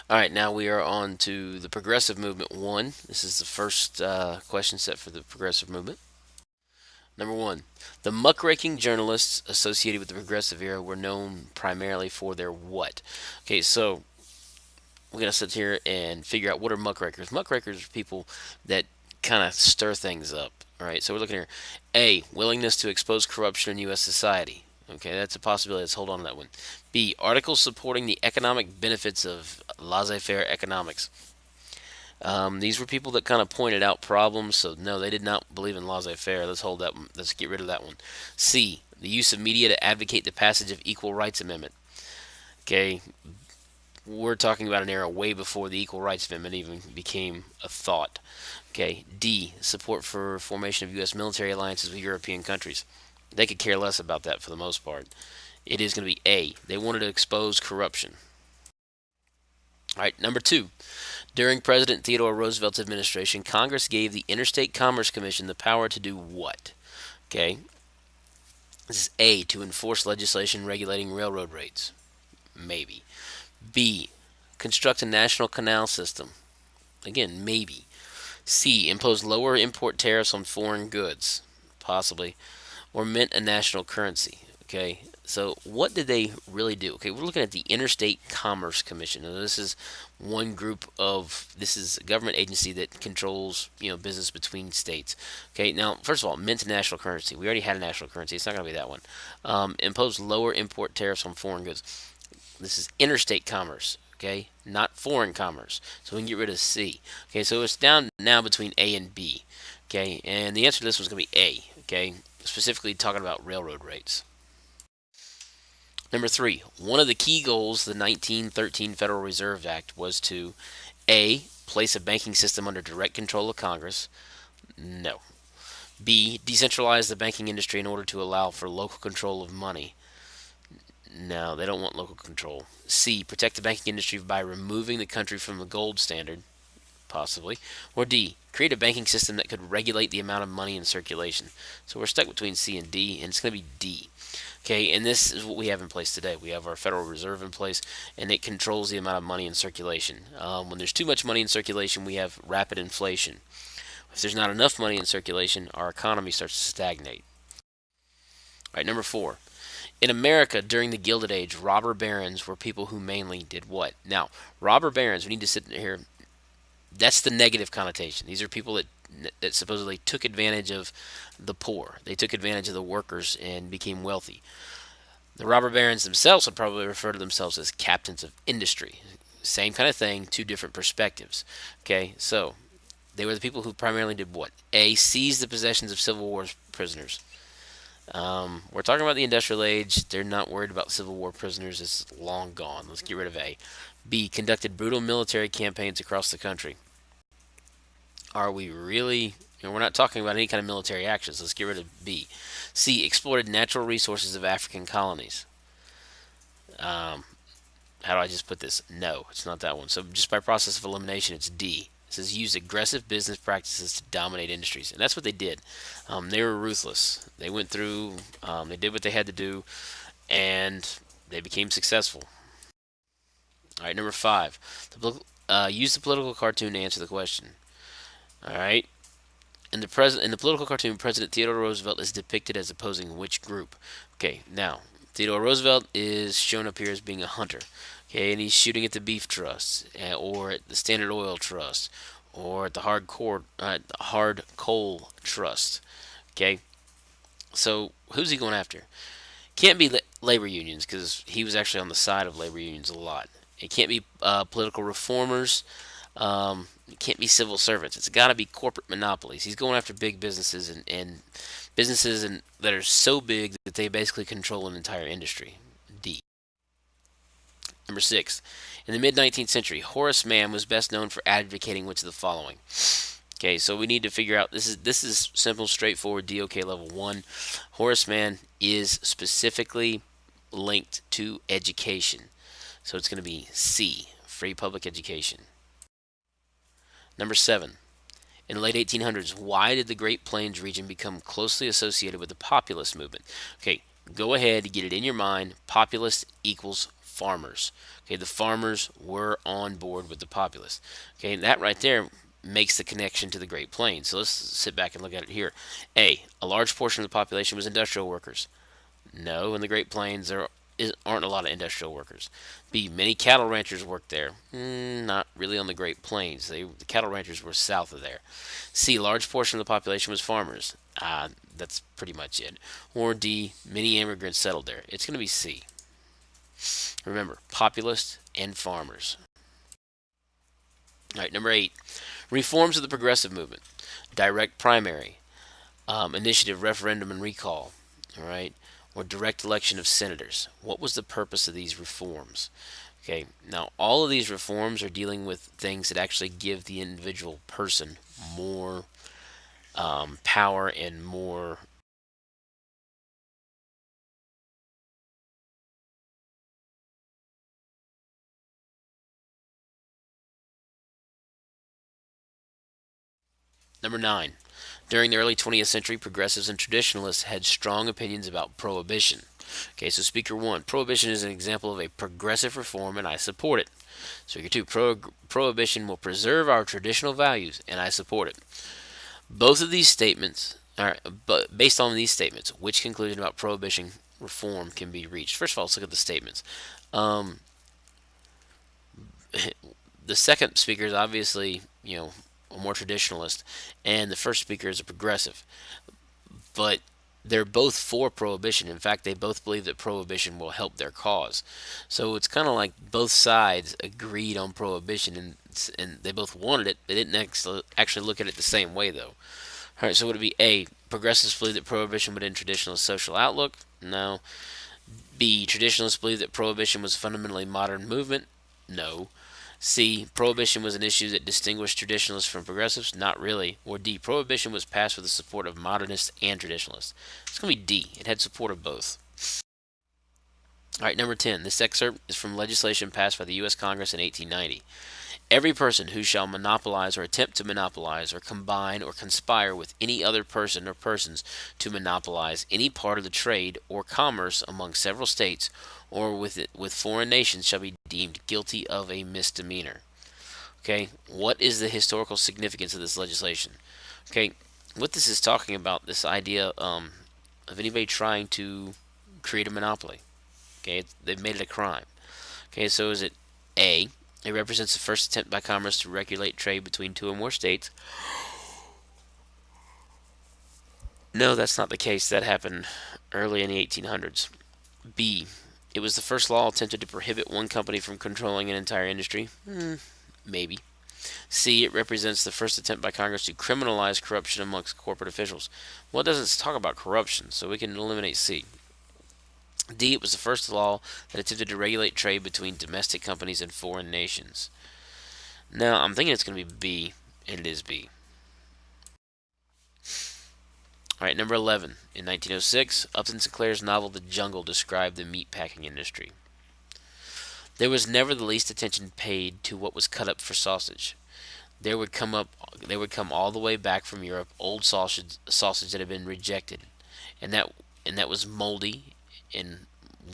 All right, now we are on to the progressive movement one. This is the first question set for the progressive movement. Number one, the muckraking journalists associated with the progressive era were known primarily for their what? Okay, so we're gonna sit here and figure out what are muckrakers. Muckrakers are people that kind of stir things up. All right, so we're looking here. A, willingness to expose corruption in U.S. society. Okay, that's a possibility. Let's hold on to that one. B, articles supporting the economic benefits of laissez-faire economics. These were people that kind of pointed out problems, so no, they did not believe in laissez-faire. Let's hold that one. Let's get rid of that one. C, the use of media to advocate the passage of Equal Rights Amendment. Okay, we're talking about an era way before the Equal Rights Amendment even became a thought. Okay, D, support for formation of U.S. military alliances with European countries. They could care less about that for the most part. It is going to be A. They wanted to expose corruption. All right, number two. During President Theodore Roosevelt's administration, Congress gave the Interstate Commerce Commission the power to do what? Okay, this is A. To enforce legislation regulating railroad rates. Maybe. B. Construct a national canal system. Again, maybe. C. Impose lower import tariffs on foreign goods. Possibly. Or mint a national currency. Okay, so what did they really do? Okay, we're looking at the Interstate Commerce Commission. Now, this is one group of this is a government agency that controls business between states. Okay, now first of all, mint a national currency. We already had a national currency. It's not going to be that one. Impose lower import tariffs on foreign goods. This is interstate commerce. Okay, not foreign commerce. So we can get rid of C. Okay, so it's down now between A and B. Okay, and the answer to this was going to be A. Okay, specifically talking about railroad rates. Number three, one of the key goals of the 1913 Federal Reserve Act was to A. Place a banking system under direct control of Congress. No. B. Decentralize the banking industry in order to allow for local control of money. No, they don't want local control. C. Protect the banking industry by removing the country from the gold standard. Possibly. Or D. Create a banking system that could regulate the amount of money in circulation. So we're stuck between C and D, and it's going to be D. Okay, and this is what we have in place today. We have our Federal Reserve in place, and it controls the amount of money in circulation. When there's too much money in circulation, we have rapid inflation. If there's not enough money in circulation, our economy starts to stagnate. All right, number four. In America during the Gilded Age, robber barons were people who mainly did what? Now, robber barons, we need to sit here. That's the negative connotation. These are people that supposedly took advantage of the poor. They took advantage of the workers and became wealthy. The robber barons themselves would probably refer to themselves as captains of industry. Same kind of thing, two different perspectives. Okay, so they were the people who primarily did what? A. Seized the possessions of Civil War prisoners. We're talking about the industrial age. They're not worried about Civil War prisoners. It's long gone. Let's get rid of A. B. Conducted brutal military campaigns across the country. Are we really? We're not talking about any kind of military actions. Let's get rid of B. C. Exploited natural resources of African colonies. Um, how do I just put this? No, it's not that one. So just by process of elimination, it's D. It says use aggressive business practices to dominate industries, and that's what they did. They were ruthless. They went through. They did what they had to do, and they became successful. All right, number five. Use the political cartoon to answer the question. All right. In the political cartoon, President Theodore Roosevelt is depicted as opposing which group? Okay, now Theodore Roosevelt is shown up here as being a hunter. Okay, and he's shooting at the Beef Trust, or at the Standard Oil Trust, or at the Hard Coal Trust. Okay, so who's he going after? Can't be labor unions because he was actually on the side of labor unions a lot. It can't be political reformers. It can't be civil servants. It's got to be corporate monopolies. He's going after big businesses and businesses that are so big that they basically control an entire industry. D. Number six. In the mid 19th century, Horace Mann was best known for advocating which of the following. Okay, so we need to figure out this is simple, straightforward DOK level one. Horace Mann is specifically linked to education, so it's going to be C, free public education. Number seven. In the late 1800s, why did the Great Plains region become closely associated with the populist movement? Okay, go ahead, get it in your mind. Populist equals farmers. Okay, the farmers were on board with the populace. Okay, and that right there makes the connection to the Great Plains. So let's sit back and look at it here. A large portion of the population was industrial workers. No, in the Great Plains aren't a lot of industrial workers. B, many cattle ranchers worked there. Not really on the Great Plains. The cattle ranchers were south of there. C, large portion of the population was farmers. That's pretty much it. Or D, many immigrants settled there. It's going to be C. Remember, populist and farmers. All right, number 8, reforms of the progressive movement. Direct primary, initiative, referendum, and recall. All right, or direct election of senators. What was the purpose of these reforms? Okay, now all of these reforms are dealing with things that actually give the individual person more power and more. Number 9. During the early 20th century, progressives and traditionalists had strong opinions about prohibition. Okay, so Speaker 1, prohibition is an example of a progressive reform and I support it. Speaker 2, prohibition will preserve our traditional values and I support it. Both of these statements, but based on these statements, which conclusion about prohibition reform can be reached? First of all, let's look at the statements. The second speaker is obviously, a more traditionalist, and the first speaker is a progressive. But they're both for prohibition. In fact, they both believe that prohibition will help their cause. So it's kind of like both sides agreed on prohibition, and they both wanted it. They didn't actually look at it the same way, though. All right, so would it be A, progressives believe that prohibition would end traditionalist social outlook? No. B, traditionalists believe that prohibition was a fundamentally modern movement? No. C, prohibition was an issue that distinguished traditionalists from progressives? Not really. Or D, prohibition was passed with the support of modernists and traditionalists? It's going to be D. It had support of both. All right, number 10. This excerpt is from legislation passed by the U.S. Congress in 1890. Every person who shall monopolize or attempt to monopolize or combine or conspire with any other person or persons to monopolize any part of the trade or commerce among several states or with foreign nations shall be deemed guilty of a misdemeanor. Okay, what is the historical significance of this legislation? Okay, what this is talking about, this idea of anybody trying to create a monopoly. Okay, they've made it a crime. Okay, so is it A, it represents the first attempt by Congress to regulate trade between two or more states? No, that's not the case. That happened early in the 1800s. B, it was the first law attempted to prohibit one company from controlling an entire industry? Maybe. C, it represents the first attempt by Congress to criminalize corruption amongst corporate officials. Well, it doesn't talk about corruption, so we can eliminate C. D, it was the first law that attempted to regulate trade between domestic companies and foreign nations. Now, I'm thinking it's going to be B, and it is B. All right, number 11. In 1906, Upton Sinclair's novel The Jungle described the meatpacking industry. There was never the least attention paid to what was cut up for sausage. There would come all the way back from Europe old sausage that had been rejected, and that was moldy and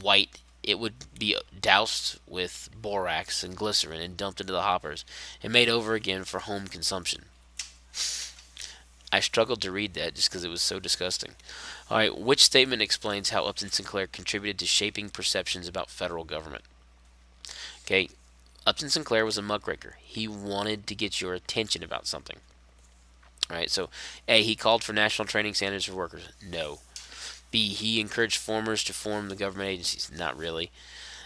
white. It would be doused with borax and glycerin and dumped into the hoppers and made over again for home consumption. I struggled to read that just because it was so disgusting. All right, which statement explains how Upton Sinclair contributed to shaping perceptions about federal government? Okay, Upton Sinclair was a muckraker. He wanted to get your attention about something. All right, so A, he called for national training standards for workers. No. B, he encouraged farmers to form the government agencies. Not really.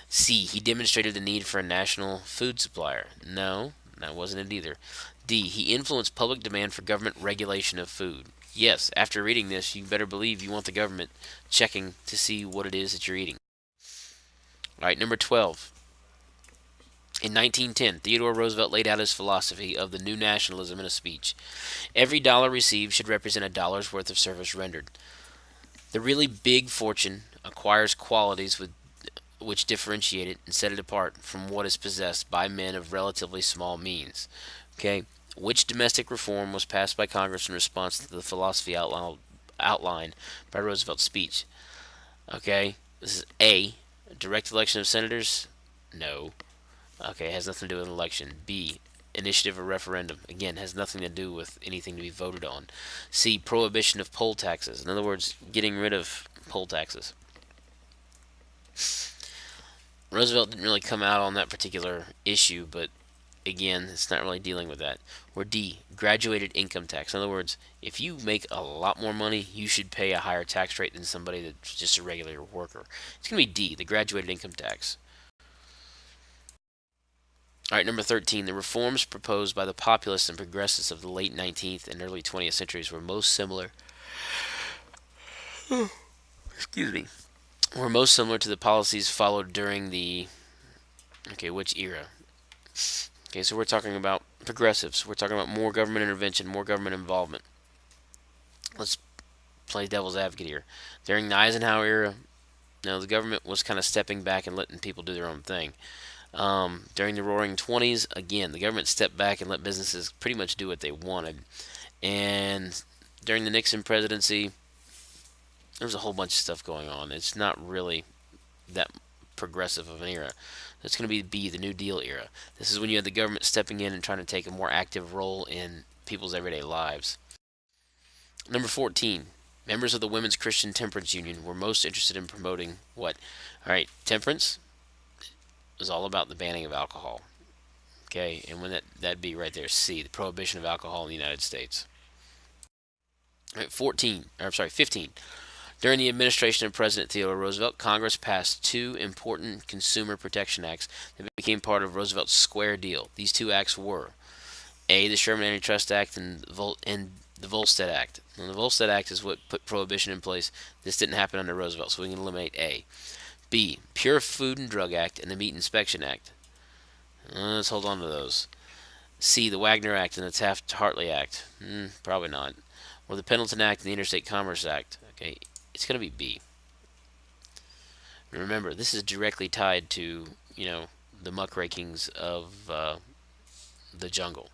C, he demonstrated the need for a national food supplier. No, that wasn't it either. D, he influenced public demand for government regulation of food. Yes, after reading this, you better believe you want the government checking to see what it is that you're eating. All right, number 12. In 1910, Theodore Roosevelt laid out his philosophy of the new nationalism in a speech. Every dollar received should represent a dollar's worth of service rendered. The really big fortune acquires qualities which differentiate it and set it apart from what is possessed by men of relatively small means. Okay, which domestic reform was passed by Congress in response to the philosophy outlined by Roosevelt's speech? Okay, this is A, direct election of senators. No. Okay, it has nothing to do with an election. B, initiative or referendum. Again, has nothing to do with anything to be voted on. C, prohibition of poll taxes. In other words, getting rid of poll taxes. Roosevelt didn't really come out on that particular issue, but again, it's not really dealing with that. Or D, graduated income tax. In other words, if you make a lot more money, you should pay a higher tax rate than somebody that's just a regular worker. It's going to be D, the graduated income tax. All right, number 13. The reforms proposed by the populists and progressives of the late 19th and early 20th centuries were most similar. Excuse me. Were most similar to the policies followed during the. Okay, which era? Okay, so we're talking about progressives. We're talking about more government intervention, more government involvement. Let's play devil's advocate here. During the Eisenhower era, no, the government was kind of stepping back and letting people do their own thing. During the Roaring Twenties, again, the government stepped back and let businesses pretty much do what they wanted. And during the Nixon presidency, there was a whole bunch of stuff going on. It's not really that progressive of an era. It's going to be B, the New Deal era. This is when you had the government stepping in and trying to take a more active role in people's everyday lives. Number 14. Members of the Women's Christian Temperance Union were most interested in promoting what? All right, temperance is all about the banning of alcohol. Okay, and when that'd be right there, C, the prohibition of alcohol in the United States. All right, 15. During the administration of President Theodore Roosevelt, Congress passed two important consumer protection acts that became part of Roosevelt's Square Deal. These two acts were A, the Sherman Antitrust Act and the Volstead Act. And the Volstead Act is what put prohibition in place. This didn't happen under Roosevelt, so we can eliminate A. B, Pure Food and Drug Act and the Meat Inspection Act. Let's hold on to those. C, the Wagner Act and the Taft-Hartley Act. Probably not. Or the Pendleton Act and the Interstate Commerce Act. Okay, it's going to be B. And remember, this is directly tied to, the muckrakings of the jungle.